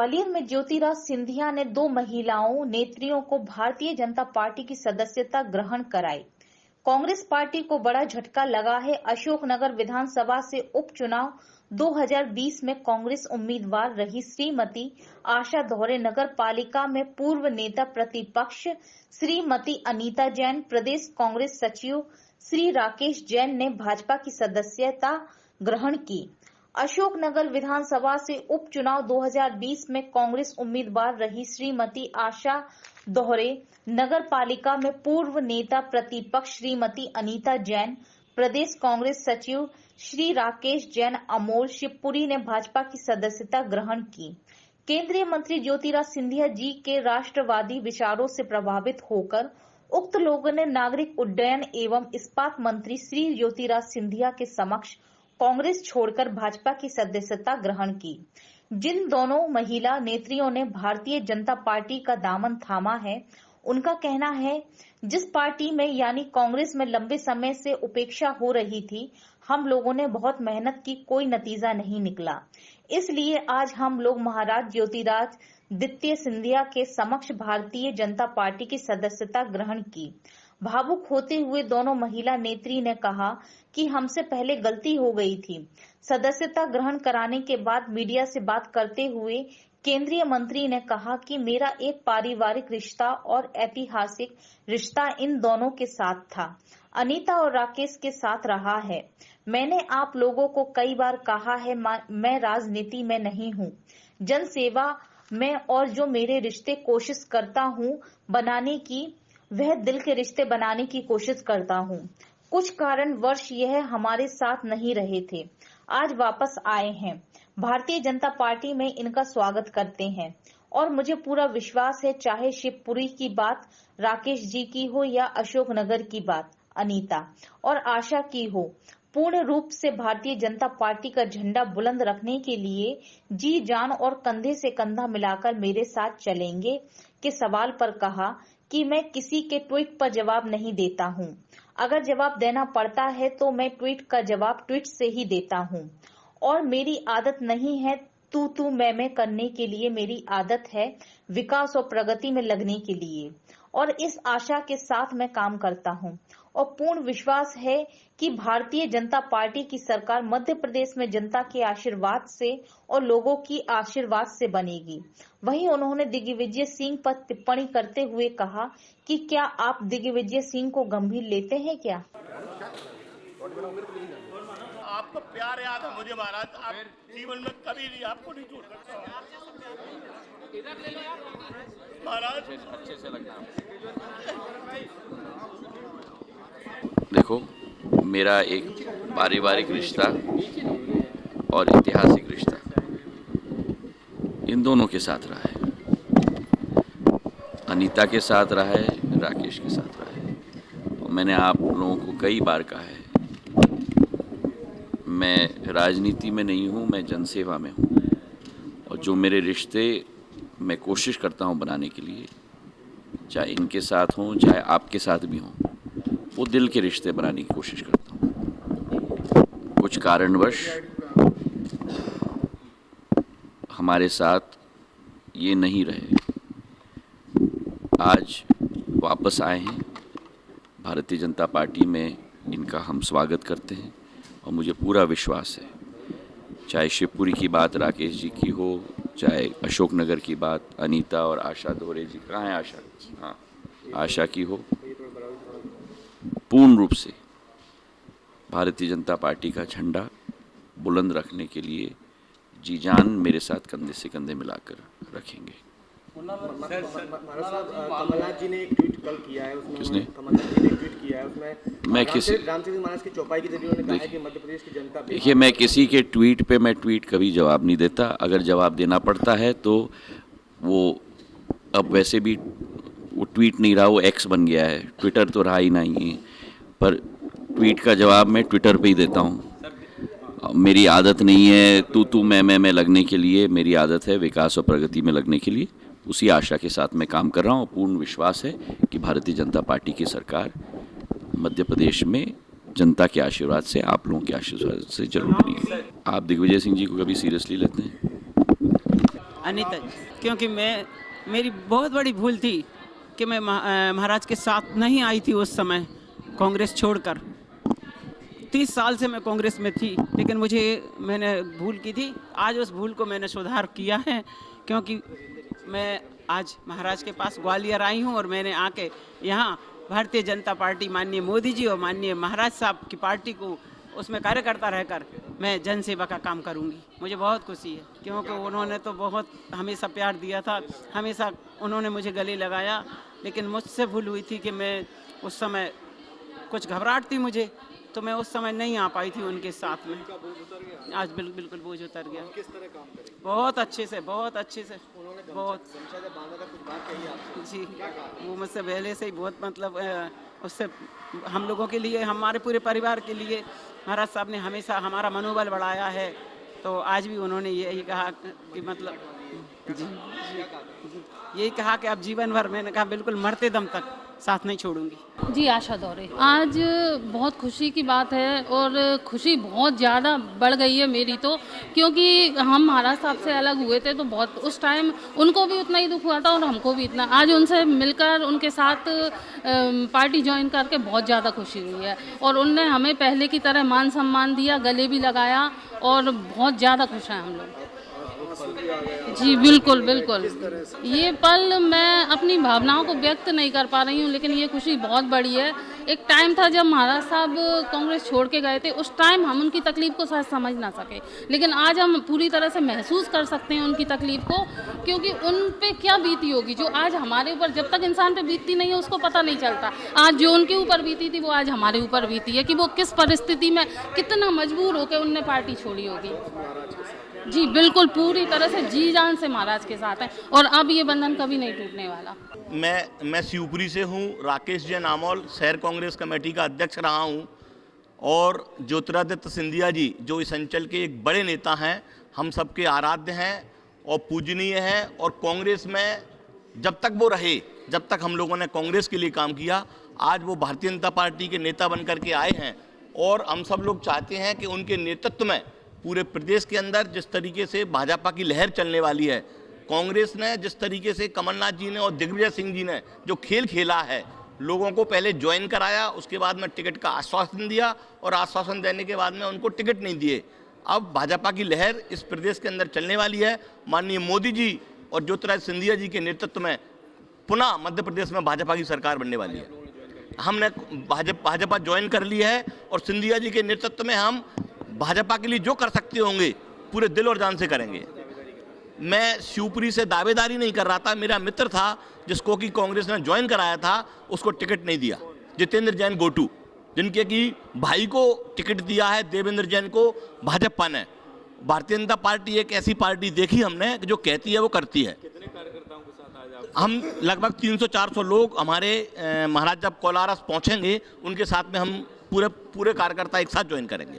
ग्वालियर में ज्योतिराज सिंधिया ने 2 महिलाओं नेत्रियों को भारतीय जनता पार्टी की सदस्यता ग्रहण कराई। कांग्रेस पार्टी को बड़ा झटका लगा है। अशोकनगर विधानसभा से उपचुनाव 2020 में कांग्रेस उम्मीदवार रही श्रीमती आशा दोहरे नगर पालिका में पूर्व नेता प्रतिपक्ष श्रीमती अनीता जैन, प्रदेश कांग्रेस सचिव श्री राकेश जैन ने भाजपा की सदस्यता ग्रहण की। अशोकनगर विधानसभा से उपचुनाव 2020 में कांग्रेस उम्मीदवार रही श्रीमती आशा दोहरे नगर पालिका में पूर्व नेता प्रतिपक्ष श्रीमती अनीता जैन, प्रदेश कांग्रेस सचिव श्री राकेश जैन अमोल शिवपुरी ने भाजपा की सदस्यता ग्रहण की। केंद्रीय मंत्री ज्योतिराज सिंधिया जी के राष्ट्रवादी विचारों से प्रभावित होकर उक्त लोगों ने नागरिक उड्डयन एवं इस्पात मंत्री श्री ज्योतिराज सिंधिया के समक्ष कांग्रेस छोड़कर भाजपा की सदस्यता ग्रहण की। जिन दोनों महिला नेत्रियों ने भारतीय जनता पार्टी का दामन थामा है, उनका कहना है, जिस पार्टी में यानी कांग्रेस में लंबे समय से उपेक्षा हो रही थी, हम लोगों ने बहुत मेहनत की, कोई नतीजा नहीं निकला। इसलिए आज हम लोग महाराज ज्योतिराज द्वितीय सिंधिया के समक्ष भारतीय जनता पार्टी की सदस्यता ग्रहण की। भावुक होते हुए दोनों महिला नेत्री ने कहा कि हमसे पहले गलती हो गई थी। सदस्यता ग्रहण कराने के बाद मीडिया से बात करते हुए केंद्रीय मंत्री ने कहा कि मेरा एक पारिवारिक रिश्ता और ऐतिहासिक रिश्ता इन दोनों के साथ था, अनीता और राकेश के साथ रहा है। मैंने आप लोगों को कई बार कहा है, मैं राजनीति में नहीं हूँ, जन सेवा में, और जो मेरे रिश्ते कोशिश करता हूँ बनाने की, वह दिल के रिश्ते बनाने की कोशिश करता हूँ। कुछ कारणवश यह हमारे साथ नहीं रहे थे, आज वापस आए हैं। भारतीय जनता पार्टी में इनका स्वागत करते हैं और मुझे पूरा विश्वास है, चाहे शिवपुरी की बात राकेश जी की हो या अशोकनगर की बात अनीता और आशा की हो, पूर्ण रूप से भारतीय जनता पार्टी का झंडा बुलंद रखने के लिए जी जान और कंधे से कंधा मिलाकर मेरे साथ चलेंगे। के सवाल पर कहा कि मैं किसी के ट्वीट पर जवाब नहीं देता हूं। अगर जवाब देना पड़ता है तो मैं ट्वीट का जवाब ट्वीट से ही देता हूं और मेरी आदत नहीं है तू मैं करने के लिए। मेरी आदत है विकास और प्रगति में लगने के लिए और इस आशा के साथ मैं काम करता हूं और पूर्ण विश्वास है कि भारतीय जनता पार्टी की सरकार मध्य प्रदेश में जनता के आशीर्वाद से और लोगों की आशीर्वाद से बनेगी। वहीं उन्होंने दिग्विजय सिंह पर टिप्पणी करते हुए कहा कि क्या आप दिग्विजय सिंह को गंभीर लेते हैं क्या? आपको प्यार याद है मुझे महाराज, आप जीवन में कभी भी आपको नहीं छोड़ सकता महाराज। अच्छे से लगना। देखो, मेरा एक पारिवारिक रिश्ता और ऐतिहासिक रिश्ता इन दोनों के साथ रहा है। अनीता के साथ रहा है, राकेश के साथ रहा है। और मैंने आप लोगों को कई बार कहा है, मैं राजनीति में नहीं हूँ, मैं जनसेवा में हूँ और जो मेरे रिश्ते मैं कोशिश करता हूँ बनाने के लिए, चाहे इनके साथ हों चाहे आपके साथ भी हों, वो दिल के रिश्ते बनाने की कोशिश करता हूँ। कुछ कारणवश हमारे साथ ये नहीं रहे, आज वापस आए हैं। भारतीय जनता पार्टी में इनका हम स्वागत करते हैं और मुझे पूरा विश्वास है, चाहे शिवपुरी की बात राकेश जी की हो, चाहे अशोकनगर की बात अनीता और आशा दोहरे जी, कहाँ है आशा? हाँ, आशा की हो, पूर्ण रूप से भारतीय जनता पार्टी का झंडा बुलंद रखने के लिए जी जान मेरे साथ कंधे से कंधे मिलाकर रखेंगे। कमलनाथ जी ने एक ट्वीट कल किया है, उसमें किसने? कमलनाथ जी ने एक ट्वीट किया है, उसमें मैं किसी रामचंद्र महाराज की चौपाई के जरिए उन्होंने कहा है कि मध्य प्रदेश की जनता। देखिए, मैं किसी के ट्वीट पे मैं ट्वीट कभी जवाब नहीं देता। अगर जवाब देना पड़ता है तो वो अब वैसे भी वो ट्वीट नहीं रहा, वो एक्स बन गया है, ट्विटर तो रहा ही नहीं है, पर ट्वीट का जवाब मैं ट्विटर पे ही देता हूँ। मेरी आदत नहीं है तू मैं लगने के लिए, मेरी आदत है विकास और प्रगति में लगने के लिए। उसी आशा के साथ मैं काम कर रहा हूँ। पूर्ण विश्वास है कि भारतीय जनता पार्टी की सरकार मध्य प्रदेश में जनता के आशीर्वाद से, आप लोगों के आशीर्वाद से जरूर बनेगी। आप दिग्विजय सिंह जी को कभी सीरियसली लेते हैं? अनीता जी, क्योंकि मेरी बहुत बड़ी भूल थी कि मैं महाराज के साथ नहीं आई थी उस समय कांग्रेस छोड़कर। 30 साल से मैं कांग्रेस में थी, लेकिन मैंने भूल की थी। आज उस भूल को मैंने सुधार किया है, क्योंकि मैं आज महाराज के पास ग्वालियर आई हूँ और मैंने आके यहाँ भारतीय जनता पार्टी, माननीय मोदी जी और माननीय महाराज साहब की पार्टी को उसमें कार्यकर्ता रहकर मैं जन सेवा का काम करूंगी। मुझे बहुत खुशी है, क्योंकि उन्होंने तो बहुत हमेशा प्यार दिया था, हमेशा उन्होंने मुझे गले लगाया, लेकिन मुझसे भूल हुई थी कि मैं उस समय कुछ घबराहट थी मुझे, तो मैं उस समय नहीं आ पाई थी उनके साथ में। आज बिल्कुल बोझ उतर गया। किस तरह काम करेंगे? बहुत अच्छे से बहुत जी, वो मुझसे पहले से ही बहुत मतलब उससे हम लोगों के लिए, हमारे पूरे परिवार के लिए महाराज साहब ने हमेशा हमारा मनोबल बढ़ाया है। तो आज भी उन्होंने यही कहा कि मतलब जी यही कहा कि अब जीवन भर, मैंने कहा बिल्कुल मरते दम तक साथ नहीं छोड़ूंगी। जी, आशा दौरे। आज बहुत खुशी की बात है और खुशी बहुत ज़्यादा बढ़ गई है मेरी तो, क्योंकि हम महाराज साहब से अलग हुए थे तो बहुत उस टाइम उनको भी उतना ही दुख हुआ था और हमको भी इतना। आज उनसे मिलकर उनके साथ पार्टी ज्वाइन करके बहुत ज़्यादा खुशी हुई है और उनने हमें पहले की तरह मान सम्मान दिया, गले भी लगाया और बहुत ज़्यादा खुश हैं हम लोग। जी बिल्कुल। ये पल मैं अपनी भावनाओं को व्यक्त नहीं कर पा रही हूँ, लेकिन ये खुशी बहुत बड़ी है। एक टाइम था जब महाराज साहब कांग्रेस छोड़ के गए थे, उस टाइम हम उनकी तकलीफ को शायद समझ ना सके, लेकिन आज हम पूरी तरह से महसूस कर सकते हैं उनकी तकलीफ को, क्योंकि उन पे क्या बीती होगी जो आज हमारे ऊपर, जब तक इंसान पे बीतती नहीं है उसको पता नहीं चलता। आज जो उनके ऊपर बीती थी वो आज हमारे ऊपर बीती है, कि वो किस परिस्थिति में कितना मजबूर होकर उनने पार्टी छोड़ी होगी। जी बिल्कुल, पूरी तरह से जी जान से महाराज के साथ है और अब ये बंधन कभी नहीं टूटने वाला। मैं शिवपुरी से हूँ। राकेश जैन आमोल शहर कांग्रेस कमेटी का अध्यक्ष रहा हूँ और ज्योतिरादित्य सिंधिया जी जो इस अंचल के एक बड़े नेता हैं, हम सबके आराध्य हैं और पूजनीय हैं। और कांग्रेस में जब तक वो रहे, जब तक हम लोगों ने कांग्रेस के लिए काम किया, आज वो भारतीय जनता पार्टी के नेता बन करके आए हैं और हम सब लोग चाहते हैं कि उनके नेतृत्व में पूरे प्रदेश के अंदर जिस तरीके से भाजपा की लहर चलने वाली है, कांग्रेस ने जिस तरीके से कमलनाथ जी ने और दिग्विजय सिंह जी ने जो खेल खेला है, लोगों को पहले ज्वाइन कराया, उसके बाद में टिकट का आश्वासन दिया और आश्वासन देने के बाद में उनको टिकट नहीं दिए। अब भाजपा की लहर इस प्रदेश के अंदर चलने वाली है। माननीय मोदी जी और ज्योतिरादित्य सिंधिया जी के नेतृत्व में पुनः मध्य प्रदेश में भाजपा की सरकार बनने वाली है। हमने भाजपा ज्वाइन कर ली है और सिंधिया जी के नेतृत्व में हम भाजपा के लिए जो कर सकते होंगे पूरे दिल और जान से करेंगे। मैं शिवपुरी से दावेदारी नहीं कर रहा था, मेरा मित्र था जिसको कि कांग्रेस ने ज्वाइन कराया था, उसको टिकट नहीं दिया, जितेंद्र जैन गोटू, जिनके कि भाई को टिकट दिया है देवेंद्र जैन को भाजपा ने। भारतीय जनता पार्टी एक ऐसी पार्टी देखी हमने जो कहती है वो करती है। कितने कार्यकर्ताओं के साथ आज आप? हम लगभग 300-400 लोग हमारे महाराज जब कोलारस पहुंचेंगे उनके साथ में हम पूरे कार्यकर्ता एक साथ ज्वाइन करेंगे।